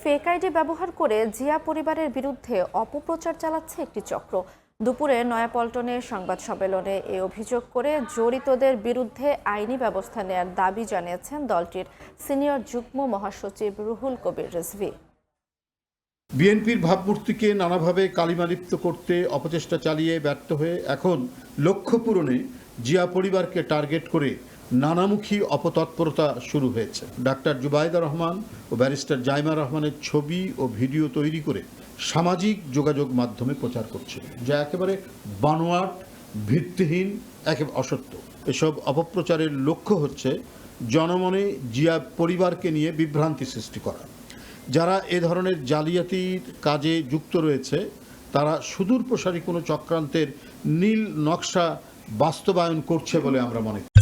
Fake ID ব্যবহার করে জিয়া পরিবারের বিরুদ্ধে অপপ্রচার চালাচ্ছে একটি চক্র। দুপুরে নয়াপল্টনে সংবাদ সম্মেলনে এই অভিযোগ করে জড়িতদের বিরুদ্ধে আইনি ব্যবস্থা নেয়ার দাবি জানিয়েছেন দলটির সিনিয়র যুগ্ম মহাসচিব রুহুল কবির রিজভী। বিএনপির ভাবমূর্তিকে নানাভাবে কালিমালিপ্ত করতে অপচেষ্টা চালিয়ে ব্যর্থ হয়ে এখন লক্ষ্য পূরণে জিয়া পরিবারকে টার্গেট করে নানামুখী অপতৎপরতা শুরু হয়েছে। ডাক্তার জুবাইদা রহমান ও ব্যারিস্টার জাইমা রহমানের ছবি ও ভিডিও তৈরি করে সামাজিক যোগাযোগ মাধ্যমে প্রচার করছে, যা একেবারে বানোয়াট, ভিত্তিহীন, একেবারে অসত্য। এসব অপপ্রচারের লক্ষ্য হচ্ছে জনমনে জিয়া পরিবারকে নিয়ে বিভ্রান্তি সৃষ্টি করা। যারা এ ধরনের জালিয়াতির কাজে যুক্ত রয়েছে তারা সুদূর প্রসারী কোনো চক্রান্তের নীল নকশা বাস্তবায়ন করছে বলে আমরা মনে করি।